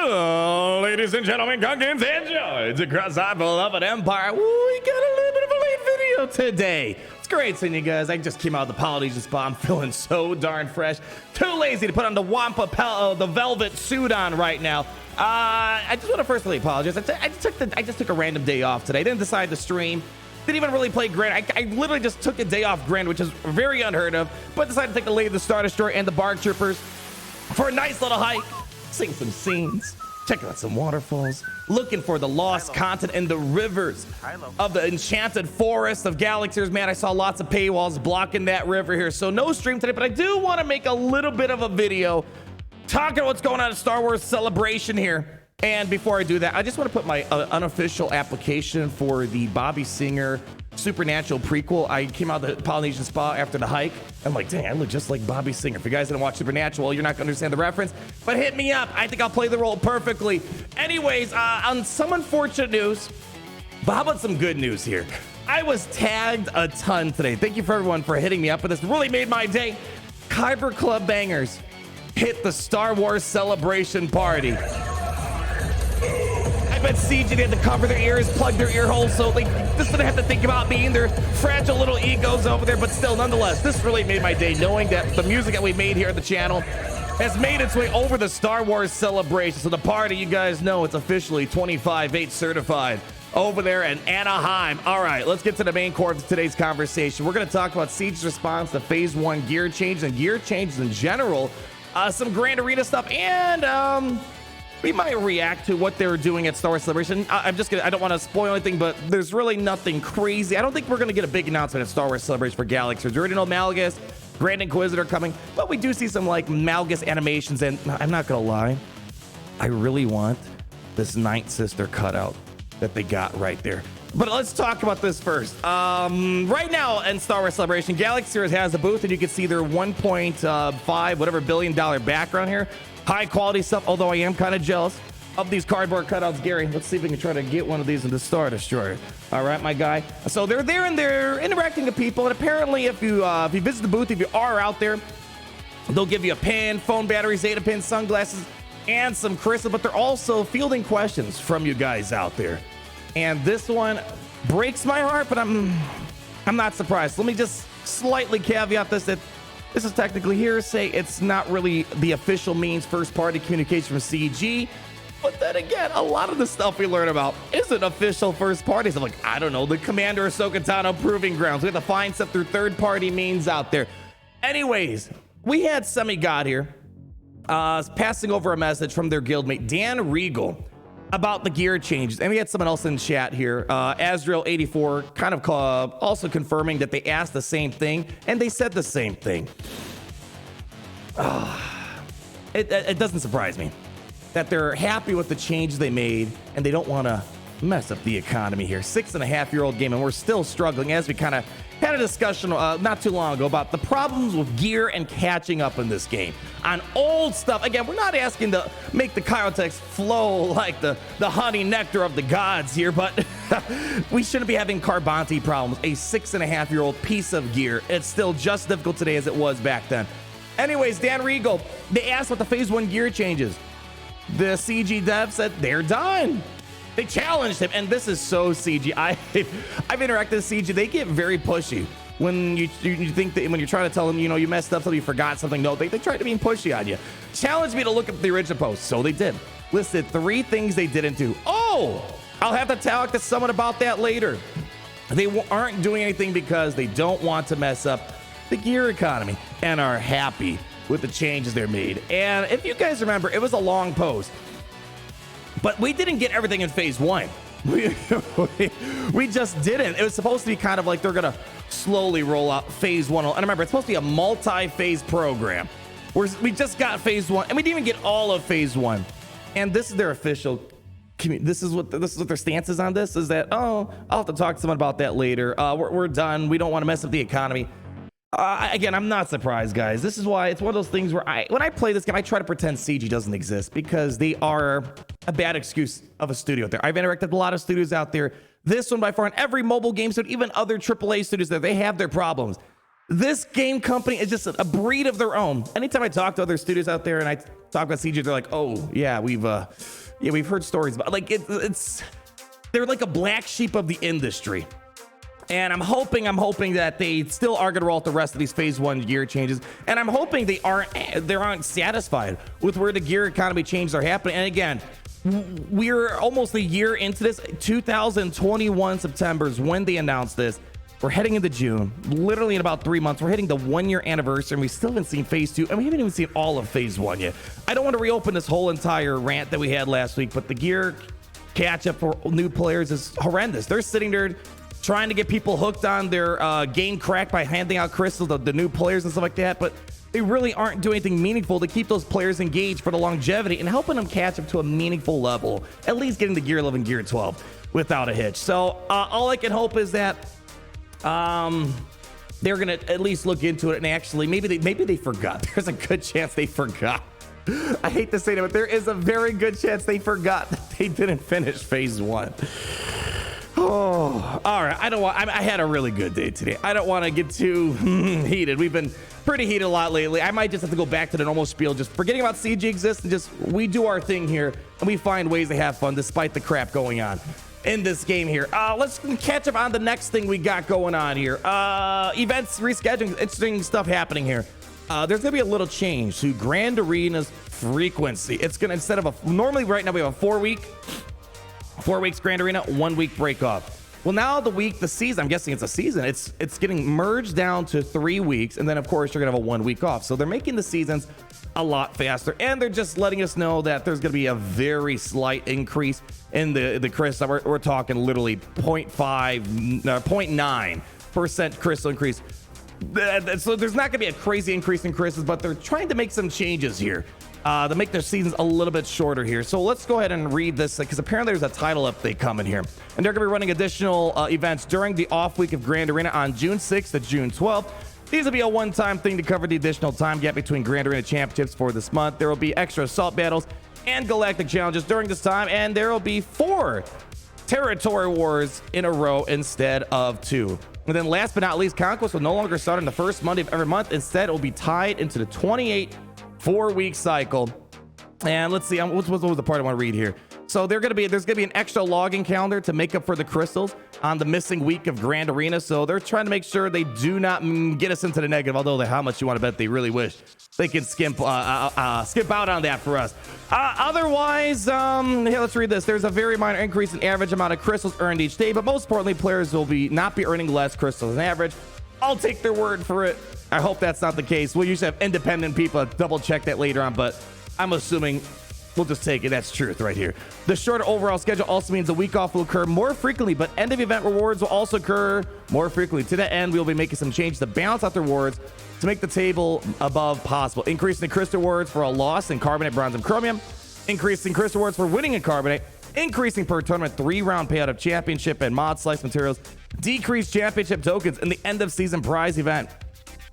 Hello, ladies and gentlemen, pumpkins and joys across our beloved empire. We got a little bit of a late video today. It's great seeing you guys. I just came out of the Battlejuice spa. I'm feeling so darn fresh. Too lazy to put on the the velvet suit on right now. I just want to firstly apologize. I just took a random day off today. I didn't decide to stream. Didn't even really play Grand. I literally just took a day off Grand, which is very unheard of, but decided to take the lead of the Star Destroyer and the Bark Troopers for a nice little hike, sing some scenes, checking out some waterfalls, looking for the lost content in the rivers of the enchanted forest of Galaxies. Man, I saw lots of paywalls blocking that river here, so no stream today, but I do want to make a little bit of a video talking about what's going on at Star Wars Celebration here. And before I do that, I just want to put my unofficial application for the Bobby Singer Supernatural prequel. I came out of the Polynesian spa after the hike. I'm like, dang, I look just like Bobby Singer. If you guys didn't watch Supernatural, well, you're not going to understand the reference, but hit me up. I think I'll play the role perfectly. Anyways, on some unfortunate news, but how about some good news here? I was tagged a ton today. Thank you for everyone for hitting me up for this. Really made my day. Kyber Club bangers hit the Star Wars Celebration party. I bet CG they had to cover their ears, plug their ear holes, so they just didn't have to think about me and their fragile little egos over there. But still, nonetheless, this really made my day, knowing that the music that we made here at the channel has made its way over the Star Wars Celebration. So the party, you guys know, it's officially 25-8 certified over there in Anaheim. All right, let's get to the main core of today's conversation. We're going to talk about CG's response to Phase 1 gear changes and gear changes in general, some Grand Arena stuff, and we might react to what they're doing at Star Wars Celebration. I don't want to spoil anything, but there's really nothing crazy. I don't think we're going to get a big announcement at Star Wars Celebration for Galaxies. We already know Malgus, Grand Inquisitor coming, but we do see some like Malgus animations, and I'm not going to lie, I really want this Ninth Sister cutout that they got right there. But let's talk about this first. Right now in Star Wars Celebration, Galaxies has a booth, and you can see their 1.5 whatever billion dollar background here. High quality stuff, although I am kind of jealous of these cardboard cutouts. Gary, let's see if we can try to get one of these in the Star Destroyer. All right, my guy. So they're there and they're interacting with people, and apparently if you visit the booth, if you are out there, they'll give you a pin, phone battery, Zeta pin, sunglasses, and some crystal, but they're also fielding questions from you guys out there. And this one breaks my heart, but I'm not surprised. Let me just slightly caveat this, that this is technically hearsay. It's not really the official means first-party communication from CG. But then again, a lot of the stuff we learn about isn't official first parties. I'm like, I don't know, the Commander Ahsoka Tano proving grounds. We have to find stuff through third-party means out there. Anyways, we had Semi-God here passing over a message from their guildmate, Dan Regal, about the gear changes. And we had someone else in chat here, Azrael84, kind of also confirming that they asked the same thing and they said the same thing. It doesn't surprise me that they're happy with the changes they made and they don't want to mess up the economy here. 6.5-year-old game, and we're still struggling, as we kind of had a discussion not too long ago about the problems with gear and catching up in this game on old stuff. Again, we're not asking to make the Kyrotex flow like the honey nectar of the gods here, but we shouldn't be having Carbonti problems. A 6.5-year-old piece of gear. It's still just difficult today as it was back then. Anyways, Dan Regal, they asked about the Phase 1 gear changes. The CG dev said they're done. They challenged him, and this is so CG. I've interacted with CG. They get very pushy when you think that when you're trying to tell them, you know, you messed up something, you forgot something. No, they try to be pushy on you. Challenged me to look at the original post, so they did. Listed 3 things they didn't do. Oh, I'll have to talk to someone about that later. They aren't doing anything because they don't want to mess up the gear economy and are happy with the changes they're made. And if you guys remember, it was a long post. But we didn't get everything in Phase 1. We just didn't. It was supposed to be kind of like they're going to slowly roll out Phase 1. And remember, it's supposed to be a multi-phase program. We just got Phase 1, and we didn't even get all of Phase 1. And this is their official... This is what their stance is on this, is that, oh, I'll have to talk to someone about that later. We're done. We don't want to mess up the economy. Again, I'm not surprised, guys. This is why it's one of those things where when I play this game, I try to pretend CG doesn't exist because they are a bad excuse of a studio out there. I've interacted with a lot of studios out there. This one by far, and every mobile game studio, even other AAA studios there, they have their problems. this game company is just a breed of their own. Anytime I talk to other studios out there and I talk about CG, they're like, oh yeah, we've heard stories about, like, they're like a black sheep of the industry. And I'm hoping that they still are going to roll out the rest of these phase 1 gear changes. And I'm hoping they aren't satisfied with where the gear economy changes are happening. And again, we're almost a year into this. 2021 September is when they announced this. We're heading into June, literally in about 3 months. We're hitting the 1-year anniversary, and we still haven't seen phase 2, and we haven't even seen all of phase 1 yet. I don't want to reopen this whole entire rant that we had last week, but the gear catch up for new players is horrendous. They're sitting there trying to get people hooked on their game crack by handing out crystals to the new players and stuff like that, but they really aren't doing anything meaningful to keep those players engaged for the longevity and helping them catch up to a meaningful level, at least getting to Gear 11, Gear 12 without a hitch. So all I can hope is that they're gonna at least look into it, and actually maybe they forgot. There's a good chance they forgot. I hate to say that, but there is a very good chance they forgot that they didn't finish phase 1. Oh, all right. I had a really good day today. I don't want to get too heated. We've been pretty heated a lot lately. I might just have to go back to the normal spiel, just forgetting about CG exists, and just we do our thing here and we find ways to have fun despite the crap going on in this game here. Let's catch up on the next thing we got going on here. Events rescheduling, interesting stuff happening here. There's gonna be a little change to Grand Arena's frequency. It's gonna, instead of normally right now we have a 4 weeks Grand Arena, 1 week break off. Well, now the season, I'm guessing it's a season, it's getting merged down to 3 weeks, and then of course you're gonna have a 1 week off. So they're making the seasons a lot faster, and they're just letting us know that there's gonna be a very slight increase in the crystal. We're talking literally 0.9% crystal increase. So there's not gonna be a crazy increase in crystals, but they're trying to make some changes here to make their seasons a little bit shorter here. So let's go ahead and read this, because apparently there's a title update coming here, and they're gonna be running additional events during the off week of Grand Arena on June 6th to June 12th. These will be a one-time thing to cover the additional time gap between Grand Arena championships for this month. There will be extra assault battles and galactic challenges during this time, and there will be 4 territory wars in a row instead of 2. And then last but not least, Conquest will no longer start on the first Monday of every month. Instead, it will be tied into the 28 4-week cycle. And let's see, what was the part I want to read here? So there's gonna be an extra logging calendar to make up for the crystals on the missing week of Grand Arena. So they're trying to make sure they do not get us into the negative, although how much you want to bet they really wish they can skip out on that for us. Otherwise, here, let's read this. There's a very minor increase in average amount of crystals earned each day, but most importantly, players will not be earning less crystals than average. I'll take their word for it. I hope that's not the case. We'll usually have independent people double check that later on, but I'm assuming we'll just take it. That's truth right here. The shorter overall schedule also means a week off will occur more frequently, but end of event rewards will also occur more frequently. To that end, we'll be making some changes to balance out the rewards to make the table above possible. Increasing the crystal rewards for a loss in carbonate, bronze, and chromium. Increasing crystal rewards for winning in carbonate. Increasing per tournament 3-round payout of championship and mod slice materials. Decreased championship tokens in the end of season prize event.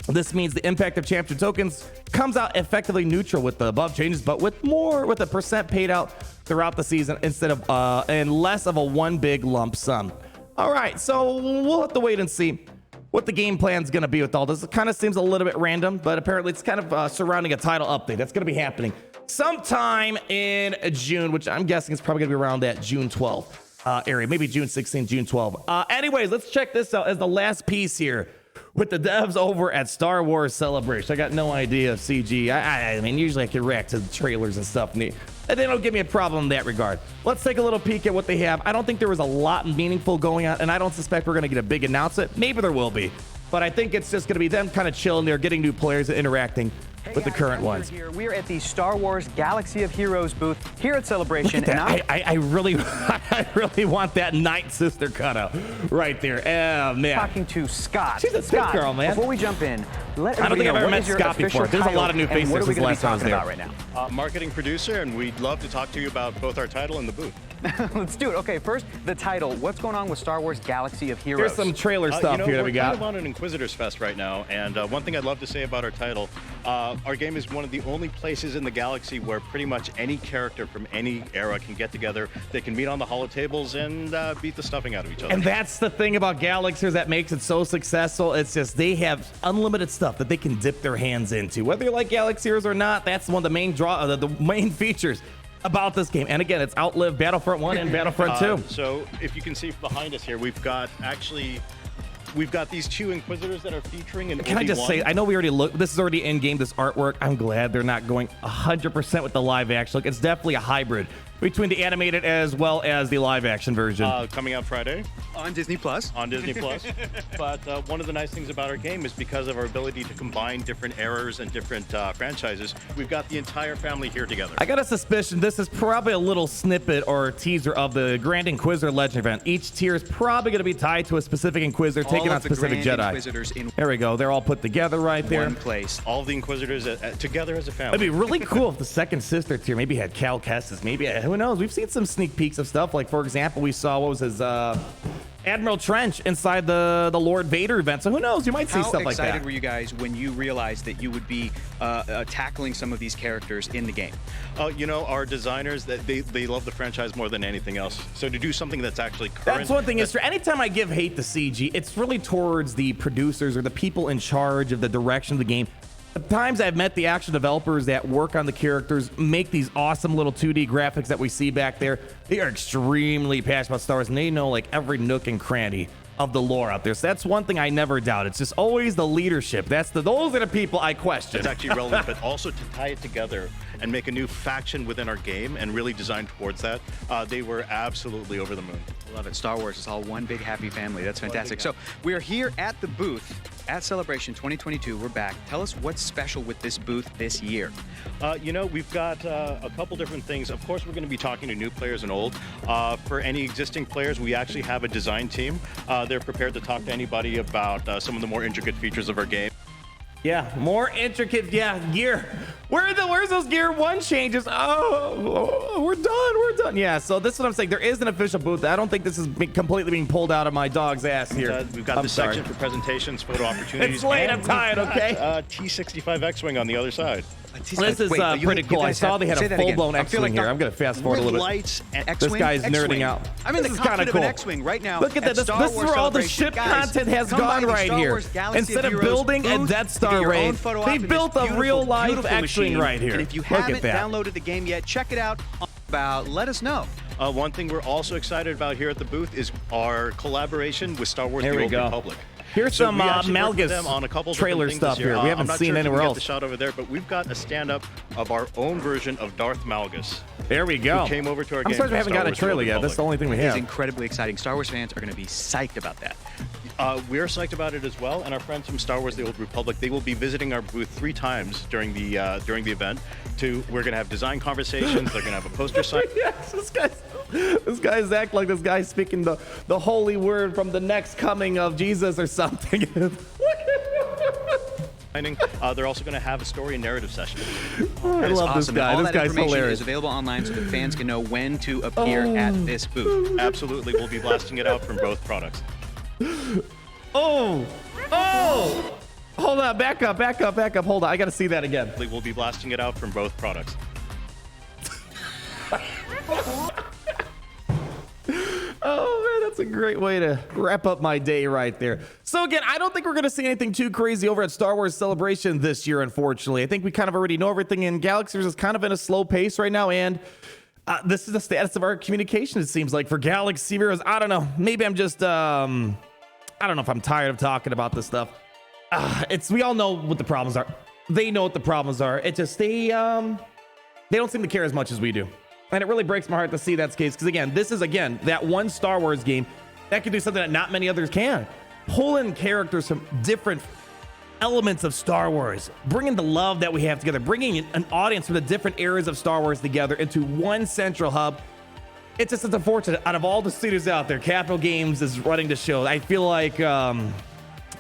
This means the impact of championship tokens comes out effectively neutral with the above changes, but with a percent paid out throughout the season instead of and less of a one big lump sum. All right, so we'll have to wait and see what the game plan is going to be with all this. It kind of seems a little bit random, but apparently it's kind of surrounding a title update that's going to be happening sometime in June, which I'm guessing is probably going to be around that June 12th area, maybe June 16th, June 12th. Anyways, let's check this out as the last piece here with the devs over at Star Wars Celebration. I got no idea of CG. I mean, usually I can react to the trailers and stuff, and they don't give me a problem in that regard. Let's take a little peek at what they have. I don't think there was a lot meaningful going on, and I don't suspect we're going to get a big announcement. Maybe there will be, but I think it's just going to be them kind of chilling there, getting new players and interacting with the current ones. We're at the Star Wars Galaxy of Heroes booth here at Celebration. Look at that. I really want that Night Sister cutout right there. Oh, man. Talking to Scott. She's a Scott girl, man. Before we jump in, let I don't think everybody I've know, ever what met is your Scott official before. There's a title lot of new and faces what are we since going to be last time I was talking there. about right now? Marketing producer, and we'd love to talk to you about both our title and the booth. Let's do it. Okay, first, the title. What's going on with Star Wars Galaxy of Heroes? Here's some trailer stuff here that we We're got. kind of on an Inquisitors Fest right now, and one thing I'd love to say about our title, our game is one of the only places in the galaxy where pretty much any character from any era can get together. They can meet on the holotables and beat the stuffing out of each other. And that's the thing about Galaxiers that makes it so successful. It's just they have unlimited stuff that they can dip their hands into. Whether you like Galaxiers or not, that's one of the main the main features about this game. And again, it's outlived Battlefront 1 and Battlefront 2. So if you can see behind us here, we've got these two Inquisitors that are featuring an Can I just say, I know we already looked, this is already in game, this artwork. I'm glad they're not going 100% with the live action. Look, it's definitely a hybrid between the animated as well as the live action version. Coming out Friday on Disney Plus. on Disney Plus. But one of the nice things about our game is because of our ability to combine different eras and different franchises, we've got the entire family here together. I got a suspicion this is probably a little snippet or teaser of the Grand Inquisitor Legend event. Each tier is probably going to be tied to a specific Inquisitor taking on specific Jedi. Inquisitors in There we go. They're all put together right there. one place. All of the Inquisitors together as a family. It'd be really cool if the second sister tier maybe had Cal Kestis. Maybe, who knows? We've seen some sneak peeks of stuff. Like, for example, we saw, what was his, Admiral Trench inside the Lord Vader event. So who knows? You might see stuff like that. How excited were you guys when you realized that you would be tackling some of these characters in the game? You know, our designers, they love the franchise more than anything else. So to do something that's actually current. That's one thing. Is anytime I give hate to CG, it's really towards the producers or the people in charge of the direction of the game. The times I've met the actual developers that work on the characters, make these awesome little 2D graphics that we see back there, they are extremely passionate about Star Wars, and they know like every nook and cranny of the lore out there. So that's one thing I never doubt. It's just always the leadership. Those are the people I question. It's actually relevant, but also to tie it together and make a new faction within our game and really design towards that. They were absolutely over the moon. Love it. Star Wars is all one big happy family. That's fantastic. So we are here at the booth at Celebration 2022. We're back. Tell us what's special with this booth this year. You know, we've got a couple different things. Of course, we're going to be talking to new players and old. For any existing players, we actually have a design team. They're prepared to talk to anybody about some of the more intricate features of our game. Yeah, more intricate, gear. Where's those Gear 1 changes? Oh, we're done. Yeah, so this is what I'm saying. There is an official booth. I don't think this is completely being pulled out of my dog's ass here. We've got the section for presentations, photo opportunities. It's late, I'm tired, okay? T65 X-Wing on the other side. This is pretty cool. I saw they had a full-blown X-Wing here. I'm going to fast forward a little bit. Lights and This guy's nerding out. I'm in the This is kinda cockpit of an X-Wing right now. Look at that. This is where all the ship content has gone right here. Instead of building a Death Star raid, they built a real-life X-Wing right here. And if you Look at haven't that. downloaded the game yet, check it out. Let us know. One thing we're also excited about here at the booth is our collaboration with Star Wars: There The we Old go. Republic. Here's So some we actually worked with Malgus them on a couple trailer different things stuff this year. here. We haven't I'm not seen sure if you anywhere can else. Get the shot over there, but we've got a stand-up of our own version of Darth Malgus. There we go. Who came over to our I'm game surprised we from haven't Star got a Wars: The trailer Old yet. That's the Republic. only thing we It's have. incredibly exciting. Star Wars fans are going to be psyched about that. We're psyched about it as well, and our friends from Star Wars: The Old Republic, they will be visiting our booth 3 times during the event. We're going to have design conversations. They're going to have a poster sign. Yes, this guy's act like this guy's speaking the holy word from the next coming of Jesus or something. They're also going to have a story and narrative session. I love this Awesome. guy. And all This that guy's information hilarious. is available online so that fans can know when to appear at this booth. Absolutely, we'll be blasting it out from both products. Oh! Hold on, back up. Hold on, I gotta see that again. We'll be blasting it out from both products. Oh man, that's a great way to wrap up my day right there. So again, I don't think we're gonna see anything too crazy over at Star Wars Celebration this year, unfortunately. I think we kind of already know everything, and Galaxiers is kind of in a slow pace right now, and this is the status of our communication, it seems like, for Galaxy Heroes. I don't know. Maybe I'm just, I don't know if I'm tired of talking about this stuff. We all know what the problems are. They know what the problems are. It just, they don't seem to care as much as we do. And it really breaks my heart to see that's the case. Because again, this is, that one Star Wars game that can do something that not many others can. Pull in characters from different elements of Star Wars, bringing the love that we have together, bringing an audience from the different eras of Star Wars together into one central hub. It's just unfortunate. Out of all the studios out there, Capital Games is running the show. I feel like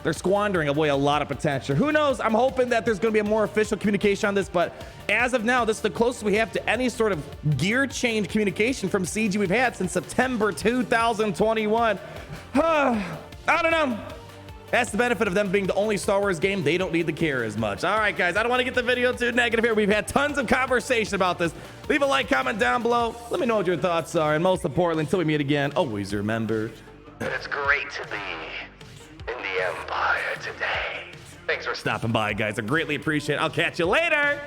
they're squandering away a lot of potential. Who knows? I'm hoping that there's going to be a more official communication on this, but as of now, this is the closest we have to any sort of gear change communication from CG we've had since September 2021. I don't know. That's the benefit of them being the only Star Wars game. They don't need to care as much. All right, guys, I don't want to get the video too negative here. We've had tons of conversation about this. Leave a like, comment down below. Let me know what your thoughts are. And most importantly, until we meet again, always remember that it's great to be in the Empire today. Thanks for stopping by, guys. I greatly appreciate it. I'll catch you later.